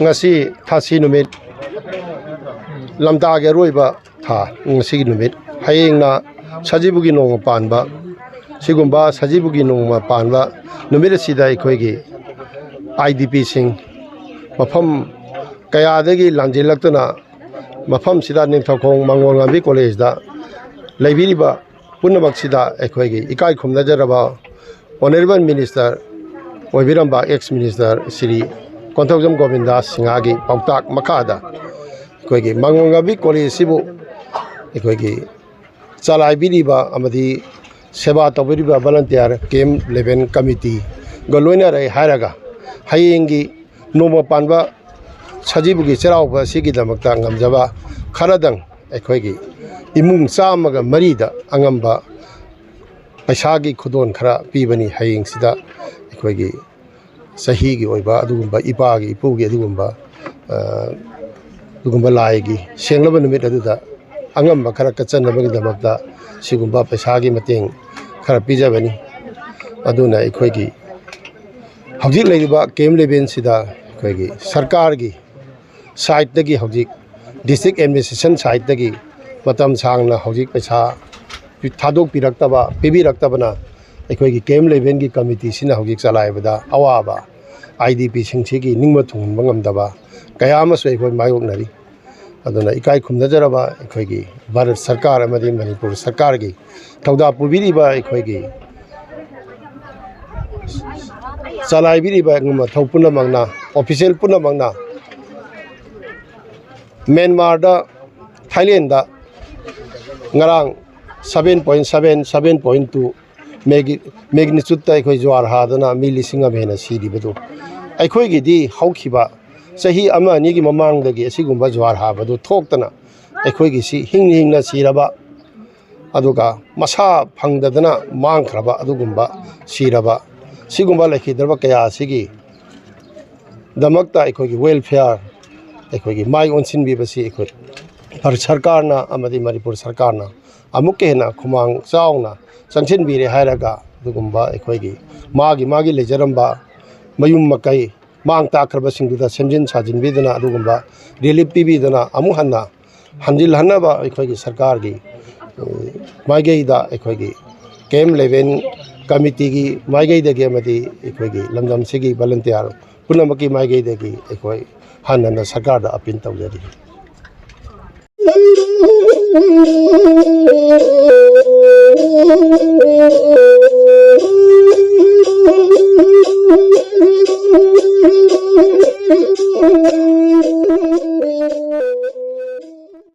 ngasi thasi numit lamda ge roiba tha ngasi numit hayeng na sajibugi nong panba sigumba sajibugi nong panba numit sida ekhoi gi IDP sing mafam kaya dagi lanjilaktana mafam sida Ningthoukhong Mangol Ngambi College da laibiriba punamak sida ekhoi gi ikai khumna jaraba Honorable Minister Oibiramba ex-minister Sri Konthokjam Govinda Singagi Pautak Makada Koigi Mangongabi College Sibu Koigi Salai Biriba Amadi Seba Tobiriba Volunteer Camp Committee Goloina Rai Haraga Hayengi Noma Panba Sajibugi Cheiraonaba Sigi Damakta Ngamjaba Kharadang Koigi Imung Samaga Marida Angamba Paisagi Khudon Khara Pibani Hayeng Sida Koigi Sahigi Oiba Adugumba Ipagi Ipugi Adugumba Laigi Senglaba Numit Aduda Angamba Khara Katsanabagi Damakta Sigumba Paisagi Mateng Khara Pijabani Aduna Koigi Hojik Ladiba Camp Leven Sida Koigi Sarkargi Site Dagi Hojik District Administration Site Dagi Matam Sangna Hojik Paisa Thadok Piraktaba Pibi Raktabana Ekhoi Camp Leven ki committee sina hojik chalaibada awaba IDP singsi ki ningma thungba ngamdaba kaya ama so ekhoi mayoknari aduna ikai khumna jaraba ekhoi gi Bharat Sarkar amadi Manipur Sarkar gi thauda pubiriba ekhoi gi chalaibiriba ngma thopuna mangna official puna mangna Myanmar da Thailand da ngarang 7.7 7.2 magnitude ta ekhoi jwar hadana milising amena sidi bedu ekhoi gi di haukiba sahi ama ni gi mamang dagi asigumba jwar ha badu thoktana ekhoi gi si hingna siraba aduga masa phangdadana mangkhraba adugumba siraba sigumba lekhidraba kaya sigi damakta ekhoi gi welfare ekhoi gi mai onsin bi basi ekhoi Bharat Sarkarna amadi Manipur Sarkarna amukke na khumang chauna Sanchin Bire Haraga, Dugumba, Equagi, Magi Lejaramba, Mayum Makai, Mang Takrabasing to the Semjin Sajin Vidana, Dugumba, Releif Bidana, Amuhana, Hanjil Hanaba, Equagi Sarkargi, Maigada, Equagi, Camp Leven Committee, Maigada Gamati, Equagi, Lamdam Sigi, Volunteer, Punamaki Maigadi, Equai, Hanana Sakarda up in Tawjadi.